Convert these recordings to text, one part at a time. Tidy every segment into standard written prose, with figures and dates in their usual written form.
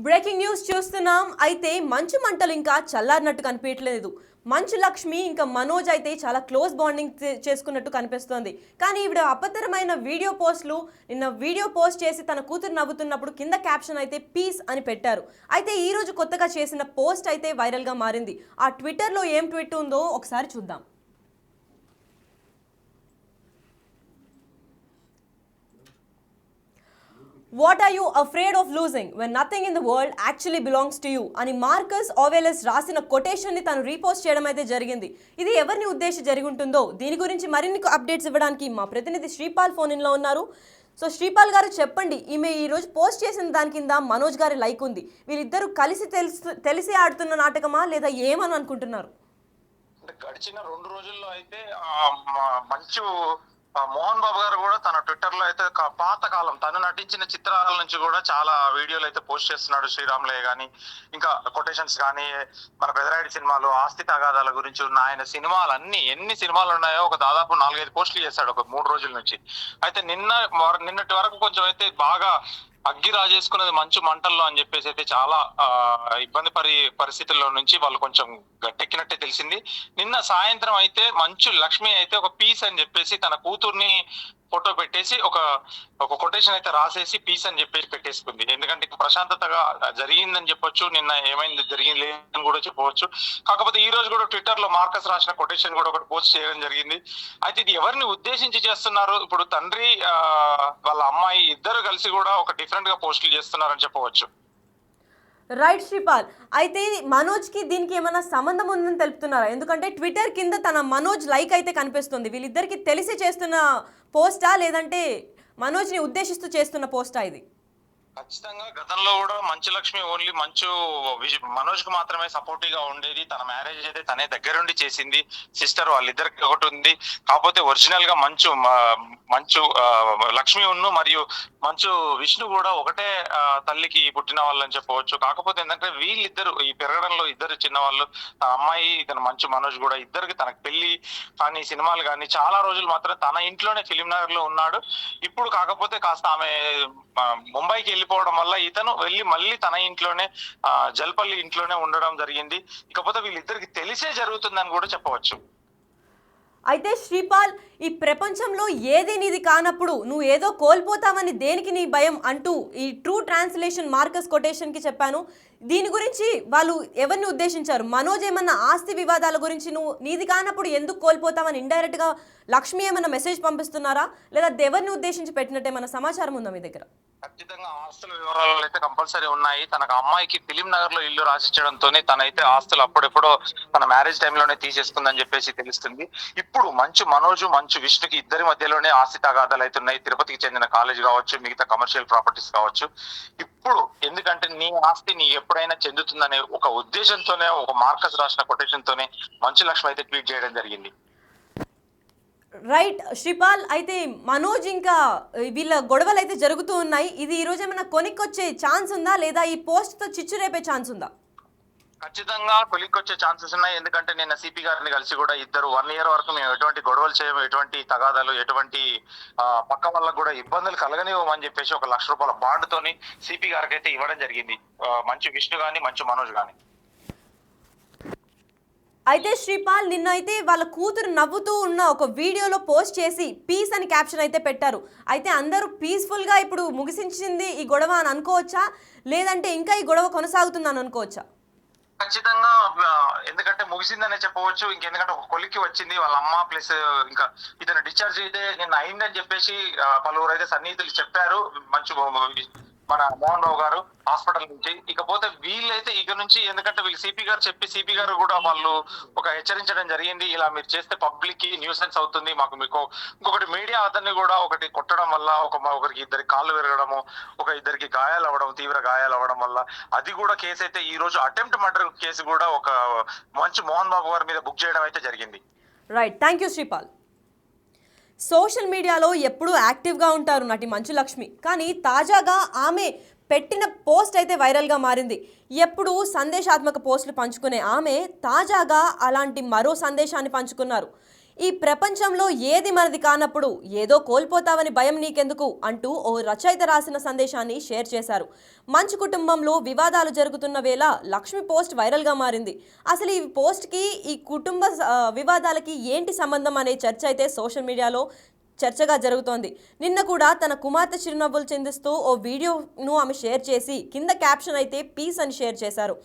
Breaking news చూస్తున్నాం. అయితే మంచు మంటలు ఇంకా చల్లారినట్టు కనిపించలేదు. మంచు లక్ష్మి ఇంకా మనోజ్ అయితే చాలా క్లోజ్ బాండింగ్ చేసుకున్నట్టు కనిపిస్తోంది. కానీ ఈవిడ అపతరమైన నిన్న వీడియో పోస్ట్ చేసి తన కూతురు నవ్వుతున్నప్పుడు కింద క్యాప్షన్ అయితే పీస్ అని పెట్టారు. అయితే ఈ రోజు కొత్తగా చేసిన పోస్ట్ అయితే వైరల్గా మారింది. ఆ ట్విట్టర్లో ఏం ట్వీట్ ఉందో ఒకసారి చూద్దాం. What are you afraid of losing when nothing in the world actually belongs to you? అని మార్కస్ ఆవెలస్ రాసిన కొటేషన్ని తను రీపోస్ట్ చేయడం అయితే జరిగింది. ఇది ఎవరిని ఉద్దేశించి జరిగి ఉంటుందో దీని గురించి మరిన్ని అప్డేట్స్ ఇవ్వడానికి మా ప్రతినిధి శ్రీపాల్ ఫోన్ ఇన్లో ఉన్నారు. సో శ్రీపాల్ గారు చెప్పండి, ఈమె ఈరోజు పోస్ట్ చేసిన దాని కింద మనోజ్ గారి లైక్ ఉంది. వీళ్ళిద్దరూ కలిసి తెలిసి ఆడుతున్న నాటకమా లేదా ఏమని అనుకుంటున్నారు? గడిచిన 2 రోజుల్లో అయితే మంచు మోహన్ బాబు గారు కూడా తన ట్విట్టర్ లో అయితే పాత కాలం తను నటించిన చిత్రాల నుంచి కూడా చాలా వీడియోలు అయితే పోస్ట్ చేస్తున్నాడు. శ్రీరాములయ్య గానీ, ఇంకా కొటేషన్స్ కానీ, మన పెదరాయుడు సినిమాలు, ఆస్తి తగాదాల గురించి ఉన్న ఆయన సినిమాలు ఎన్ని సినిమాలు ఉన్నాయో ఒక దాదాపు 4-5 పోస్టులు చేశాడు ఒక 3 రోజుల నుంచి. అయితే నిన్నటి వరకు కొంచెం అయితే బాగా అగ్గి రాజేసుకున్నది మంచు మంటల్లో అని చెప్పేసి అయితే చాలా ఇబ్బంది పరిస్థితుల్లో నుంచి వాళ్ళు కొంచెం గట్టెక్కినట్టే తెలిసింది. నిన్న సాయంత్రం అయితే మంచు లక్ష్మి అయితే ఒక పీస్ అని చెప్పేసి తన కూతుర్ని ఫోటో పెట్టేసి ఒక కొటేషన్ అయితే రాసేసి పీస్ అని చెప్పేసి పెట్టేసుకుంది. ఎందుకంటే ప్రశాంతతగా జరిగిందని చెప్పొచ్చు, నిన్న ఏమైంది జరిగింది లేదని కూడా చెప్పవచ్చు. కాకపోతే ఈ రోజు కూడా ట్విట్టర్ లో మార్కస్ రాసిన కొటేషన్ కూడా ఒకటి పోస్ట్ చేయడం జరిగింది. అయితే ఇది ఎవరిని ఉద్దేశించి చేస్తున్నారు? ఇప్పుడు తండ్రి వాళ్ళ అమ్మాయి ఇద్దరు కలిసి కూడా ఒక డిఫరెంట్ గా పోస్టులు చేస్తున్నారని చెప్పవచ్చు. రైట్ శ్రీపాల్, అయితే మనోజ్ కి దీనికి ఏమైనా సంబంధం ఉందని తెలుపుతున్నారా? ఎందుకంటే ట్విట్టర్ కింద తన మనోజ్ లైక్ అయితే కనిపిస్తుంది. వీళ్ళిద్దరికి తెలిసి చేస్తున్న పోస్టా లేదంటే మనోజ్ ని ఉద్దేశిస్తూ చేస్తున్న పోస్టా ఇది? ఖచ్చితంగా గతంలో కూడా మంచు లక్ష్మి ఓన్లీ మనోజ్ కు మాత్రమే సపోర్టివ్ గా ఉండేది. తన మ్యారేజ్ అయితే తనే దగ్గరుండి చేసింది. సిస్టర్ వాళ్ళిద్దరికి ఒకటి ఉంది. కాకపోతే ఒరిజినల్ గా మంచు లక్ష్మి మరియు మంచు విష్ణు కూడా ఒకటే తల్లికి పుట్టిన వాళ్ళు అని చెప్పవచ్చు. కాకపోతే ఏంటంటే వీళ్ళిద్దరు ఈ పెరగడంలో ఇద్దరు చిన్నవాళ్ళు, అమ్మాయి ఇతను మంచు మనోజ్ కూడా ఇద్దరికి తనకు పెళ్లి కానీ సినిమాలు కానీ చాలా రోజులు మాత్రం తన ఇంట్లోనే ఫిలిం నగర్ లో ఉన్నాడు. ఇప్పుడు కాకపోతే కాస్త ఆమె ముంబైకి వెళ్ళిపోవడం వల్ల ఇతను వెళ్ళి మళ్ళీ తన ఇంట్లోనే జల్పల్లి ఇంట్లోనే ఉండడం జరిగింది. ఇకపోతే వీళ్ళిద్దరికి తెలిసే జరుగుతుందని కూడా చెప్పవచ్చు. అయితే శ్రీపాల్, ఈ ప్రపంచంలో ఏది నీది కానప్పుడు నువ్వు ఏదో కోల్పోతావని దేనికి నీ భయం అంటూ ఈ ట్రూ ట్రాన్స్లేషన్ మార్కస్ కొటేషన్ కి చెప్పాను. దీని గురించి వాళ్ళు ఎవరిని ఉద్దేశించారు? మనోజ్ ఏమన్నా ఆస్తి వివాదాల గురించి నువ్వు నీది కానప్పుడు ఎందుకు కోల్పోతావని ఇండైరెక్ట్ గా లక్ష్మి ఏమన్నా మెసేజ్ పంపిస్తున్నారా, లేదా ఎవరిని ఉద్దేశించి పెట్టినట్టు ఏమన్నా సమాచారం ఉందా మీ దగ్గర? ఖచ్చితంగా ఆస్తుల వివరాలు అయితే కంపల్సరీ ఉన్నాయి. తనకు అమ్మాయికి ఫిలిం నగర్ లో ఇల్లు రాసిచ్చడంతోనే తనైతే ఆస్తులు అప్పుడెప్పుడో తన మ్యారేజ్ టైంలోనే తీసేసుకుందని చెప్పేసి తెలుస్తుంది. ఇప్పుడు మనోజు మంచు విష్ణుకి ఇద్దరి మధ్యలోనే ఆస్తి తగాదాలు అవుతున్నాయి. తిరుపతికి చెందిన కాలేజ్ కావచ్చు, మిగతా కమర్షియల్ ప్రాపర్టీస్ కావచ్చు. ఇప్పుడు ఎందుకంటే నీ ఆస్తి నీ ఎప్పుడైనా చెందుతుందనే ఒక ఉద్దేశంతోనే ఒక మార్కస్ రాసిన కొటేషన్ తోనే మంచు లక్ష్మి అయితే ట్వీట్ చేయడం జరిగింది. రైట్ శ్రీపాల్, అయితే మనోజ్ ఇంకా వీళ్ళ గొడవలు అయితే జరుగుతూ ఉన్నాయి. ఇది ఈ రోజు ఏమైనా కొనికొచ్చే ఛాన్స్ ఉందా, లేదా ఈ పోస్ట్ తో చిచ్చు రేపే ఛాన్స్ ఉందా? ఖచ్చితంగా కొలిక్కొచ్చే ఛాన్సెస్ ఉన్నాయి. ఎందుకంటే నిన్న సిపి గారిని కలిసి కూడా ఇద్దరు 1 year వరకు మేము ఎటువంటి గొడవలు చేయము, ఎటువంటి తగాదాలు, ఎటువంటి పక్క వాళ్ళకు కూడా ఇబ్బందులు కలగనివ్వమని చెప్పేసి 1 లక్ష రూపాయల బాండ్ తోని సిపి గారికి అయితే ఇవ్వడం జరిగింది. మంచు విష్ణు గాని మంచు మనోజ్ గాని. అయితే శ్రీపాల్, నిన్న అయితే వాళ్ళ కూతురు నవ్వుతూ ఉన్న ఒక వీడియోలో పోస్ట్ చేసి పీస్ అని క్యాప్షన్ అయితే పెట్టారు. అయితే అందరూ పీస్ఫుల్ గా ఇప్పుడు ముగిసించింది ఈ గొడవ అని అనుకోవచ్చా, లేదంటే ఇంకా ఈ గొడవ కొనసాగుతుందని అనుకోవచ్చా? ఖచ్చితంగా ఎందుకంటే ముగిసిందనే చెప్పవచ్చు. ఇంకెందుకంటే ఒక కొలిక్కి వచ్చింది వాళ్ళ అమ్మ ప్లస్ ఇంకా ఇతను డిశ్చార్జ్ అయితే నిన్న అయిందని చెప్పేసి పలువురు అయితే సన్నిహితులు చెప్పారు మన మోహన్ బాబు గారు హాస్పిటల్ నుంచి. ఇకపోతే వీళ్ళైతే ఇక నుంచి, ఎందుకంటే వీళ్ళు సిపి గారు చెప్పి సిపి గారు కూడా వాళ్ళు ఒక హెచ్చరించడం జరిగింది, ఇలా మీరు చేస్తే పబ్లిక్ కి న్యూసెన్స్ అవుతుంది, మీకు ఇంకొకటి మీడియా అతన్ని కూడా ఒకటి కొట్టడం వల్ల ఒకరికి ఇద్దరికి కాళ్ళు విరగడము, ఇద్దరికి గాయాలు అవ్వడం, తీవ్ర గాయాలు అవ్వడం వల్ల అది కూడా కేసు అయితే ఈ రోజు అటెంప్ట్ మర్డర్ కేసు కూడా ఒక మంచు మోహన్ బాబు గారి మీద బుక్ చేయడం అయితే జరిగింది. Right, thank you Sripal. Social మీడియాలో ఎప్పుడూ యాక్టివ్గా ఉంటారు నటి మంచు లక్ష్మి. కానీ తాజాగా ఆమె పెట్టిన పోస్ట్ అయితే వైరల్గా మారింది. ఎప్పుడు సందేశాత్మక పోస్టులు పంచుకునే ఆమె తాజాగా అలాంటి మరో సందేశాన్ని పంచుకున్నారు. ఈ ప్రపంచంలో ఏది మనది కానప్పుడు ఏదో కోల్పోతావని భయం నీకెందుకు అంటూ ఓ రచయిత రాసిన సందేశాన్ని షేర్ చేశారు. మంచు కుటుంబంలో వివాదాలు జరుగుతున్న వేళ లక్ష్మి పోస్ట్ వైరల్గా మారింది. అసలు ఈ పోస్ట్కి ఈ కుటుంబ వివాదాలకి ఏంటి సంబంధం అనే చర్చ అయితే సోషల్ మీడియాలో చర్చగా జరుగుతోంది. నిన్న కూడా తన కుమార్తె చిరునవ్వులు చిందిస్తూ ఓ వీడియోను ఆమె షేర్ చేసి కింద క్యాప్షన్ అయితే పీస్ అని షేర్ చేశారు.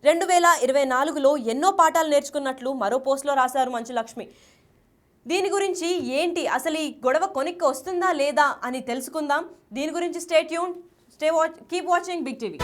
2024లో ఎన్నో పాఠాలు నేర్చుకున్నట్లు మరో పోస్ట్లో రాశారు మంచు లక్ష్మి. దీని గురించి ఏంటి, అసలు ఈ గొడవ కొనిక్కి వస్తుందా లేదా అని తెలుసుకుందాం. దీని గురించి కీప్ వాచింగ్ బిగ్ టీవీ.